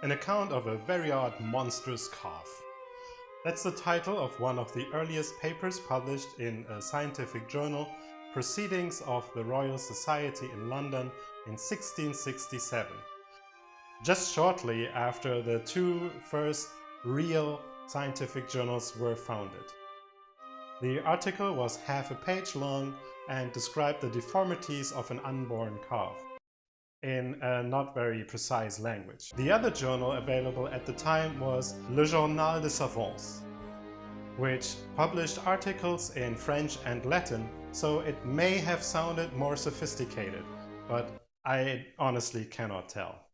an account of a very odd monstrous calf. That's the title of one of the earliest papers published in a scientific journal, Proceedings of the Royal Society in London in 1667. Just shortly after the two first real scientific journals were founded. The article was half a page long and described the deformities of an unborn calf in a not very precise language. The other journal available at the time was Le Journal des Savants, which published articles in French and Latin, so it may have sounded more sophisticated, but I honestly cannot tell.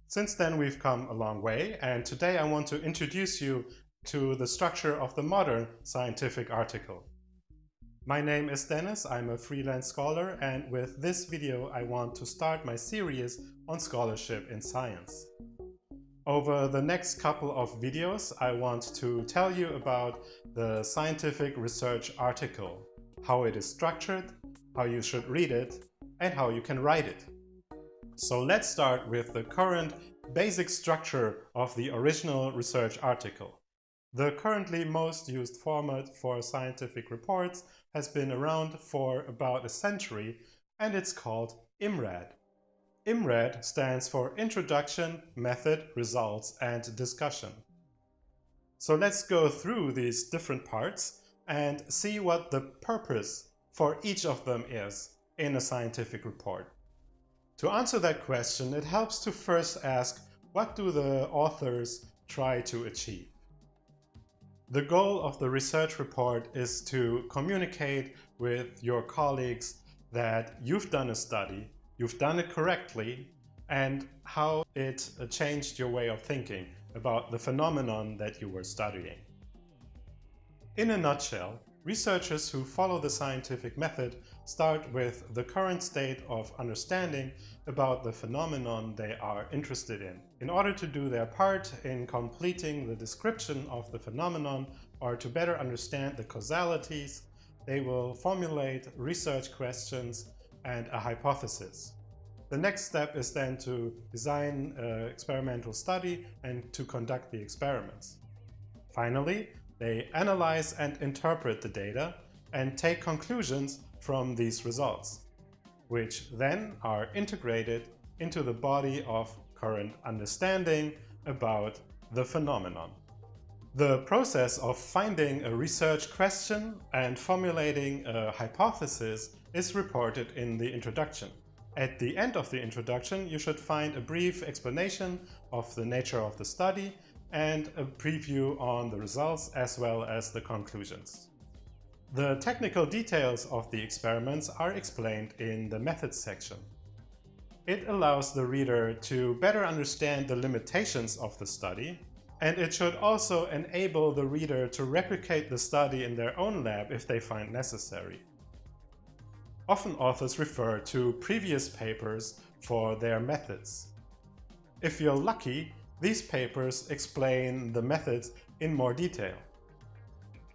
Since then we've come a long way, and today I want to introduce you to the structure of the modern scientific article. My name is Dennis, I'm a freelance scholar, and with this video I want to start my series on scholarship in science. Over the next couple of videos I want to tell you about the scientific research article, how it is structured, how you should read it, and how you can write it. So let's start with the current basic structure of the original research article. The currently most used format for scientific reports has been around for about a century, and it's called IMRaD. IMRaD stands for Introduction, Method, Results, and Discussion. So let's go through these different parts and see what the purpose for each of them is in a scientific report. To answer that question, it helps to first ask, what do the authors try to achieve? The goal of the research report is to communicate with your colleagues that you've done a study, you've done it correctly, and how it changed your way of thinking about the phenomenon that you were studying. In a nutshell, researchers who follow the scientific method start with the current state of understanding about the phenomenon they are interested in order to do their part in completing the description of the phenomenon or to better understand the causalities, they will formulate research questions and a hypothesis. The next step is then to design an experimental study and to conduct the experiments. Finally, they analyze and interpret the data and take conclusions from these results, which then are integrated into the body of current understanding about the phenomenon. The process of finding a research question and formulating a hypothesis is reported in the introduction. At the end of the introduction, you should find a brief explanation of the nature of the study and a preview on the results as well as the conclusions. The technical details of the experiments are explained in the methods section. It allows the reader to better understand the limitations of the study, and it should also enable the reader to replicate the study in their own lab if they find necessary. Often authors refer to previous papers for their methods. If you're lucky, these papers explain the methods in more detail.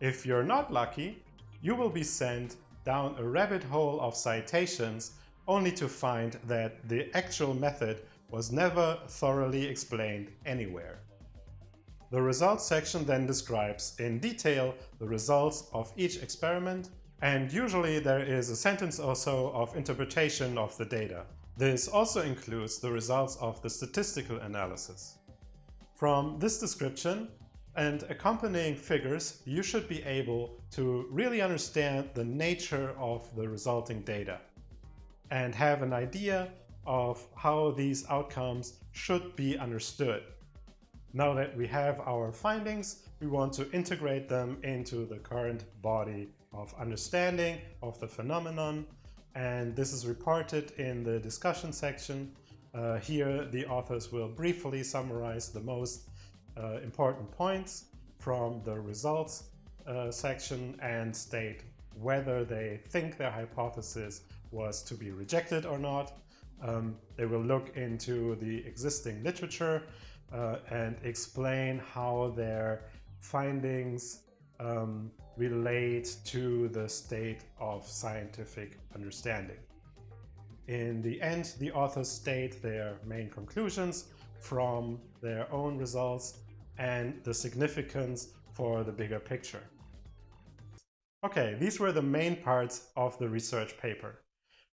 If you're not lucky, you will be sent down a rabbit hole of citations only to find that the actual method was never thoroughly explained anywhere. The results section then describes in detail the results of each experiment, and usually there is a sentence or so of interpretation of the data. This also includes the results of the statistical analysis. From this description and accompanying figures, you should be able to really understand the nature of the resulting data and have an idea of how these outcomes should be understood. Now that we have our findings, we want to integrate them into the current body of understanding of the phenomenon, and this is reported in the discussion section. Here the authors will briefly summarize the most important points from the results section and state whether they think their hypothesis was to be rejected or not. They will look into the existing literature and explain how their findings relate to the state of scientific understanding. In the end, the authors state their main conclusions from their own results and the significance for the bigger picture. Okay, these were the main parts of the research paper.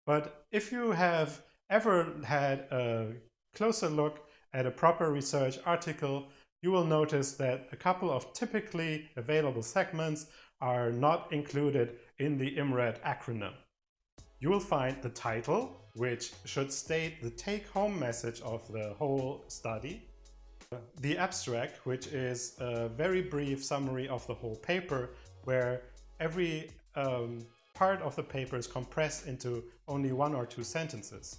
But if you have ever had a closer look at a proper research article, you will notice that a couple of typically available segments are not included in the IMRaD acronym. You will find the title, which should state the take-home message of the whole study, the abstract, which is a very brief summary of the whole paper, where every part of the paper is compressed into only 1 or 2 sentences.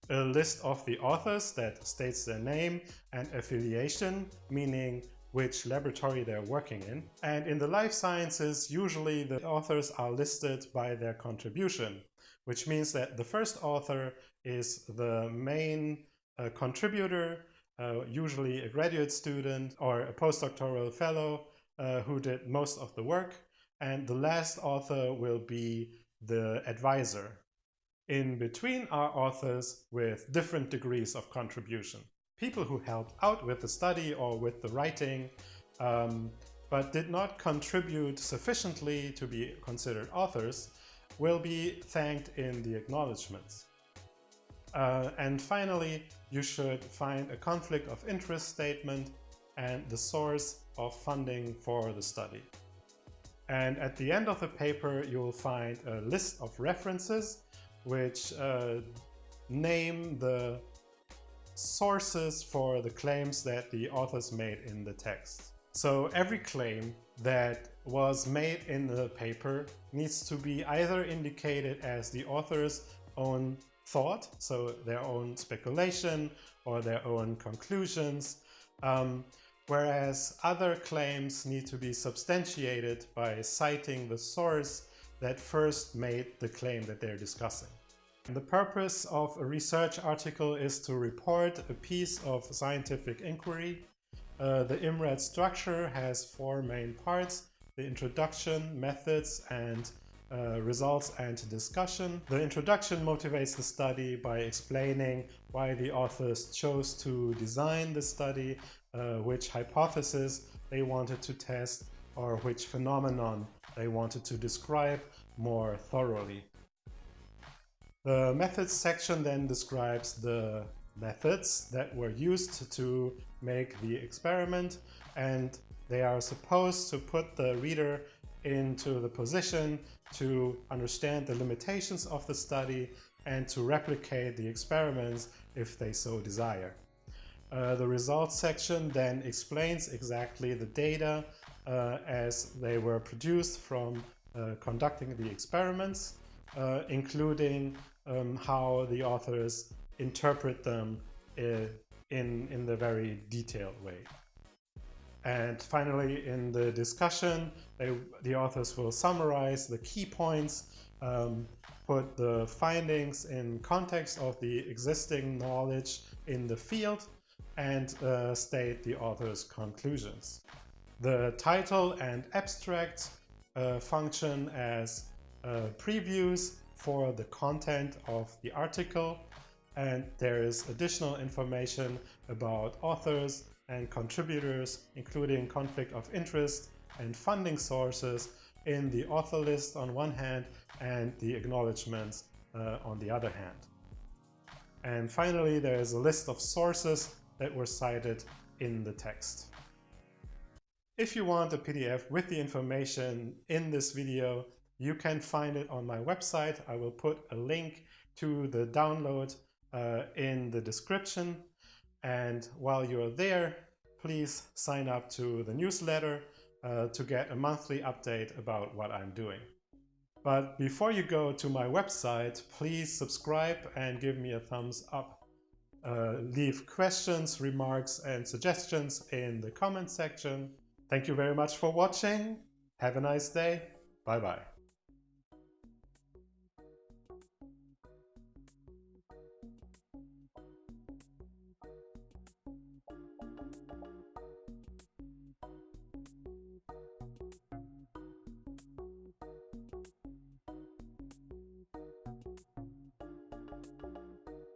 A list of the authors that states their name and affiliation, meaning which laboratory they're working in. And in the life sciences, usually the authors are listed by their contribution, which means that the first author is the main contributor, usually a graduate student or a postdoctoral fellow who did most of the work, and the last author will be the advisor. In between are authors with different degrees of contribution. People who helped out with the study or with the writing, but did not contribute sufficiently to be considered authors, will be thanked in the acknowledgements. And finally, you should find a conflict of interest statement and the source of funding for the study. And at the end of the paper, you will find a list of references which name the sources for the claims that the authors made in the text. So every claim that was made in the paper needs to be either indicated as the author's own thought, so their own speculation or their own conclusions, whereas other claims need to be substantiated by citing the source that first made the claim that they're discussing. And the purpose of a research article is to report a piece of scientific inquiry. The IMRaD structure has 4 main parts: the introduction, methods, and results and discussion. The introduction motivates the study by explaining why the authors chose to design the study, which hypothesis they wanted to test, or which phenomenon they wanted to describe more thoroughly. The methods section then describes the methods that were used to make the experiment, and they are supposed to put the reader into the position to understand the limitations of the study and to replicate the experiments if they so desire. The results section then explains exactly the data as they were produced from conducting the experiments, including how the authors interpret them in the very detailed way. And finally, in the discussion, the authors will summarize the key points, put the findings in context of the existing knowledge in the field, and state the author's conclusions. The title and abstract function as previews for the content of the article, and there is additional information about authors and contributors, including conflict of interest and funding sources in the author list on one hand and the acknowledgements on the other hand. And finally, there is a list of sources that were cited in the text. If you want a PDF with the information in this video, you can find it on my website. I will put a link to the download in the description. And while you're there, please sign up to the newsletter to get a monthly update about what I'm doing. But before you go to my website, please subscribe and give me a thumbs up. Leave questions, remarks, and suggestions in the comment section. Thank you very much for watching. Have a nice day. Bye-bye.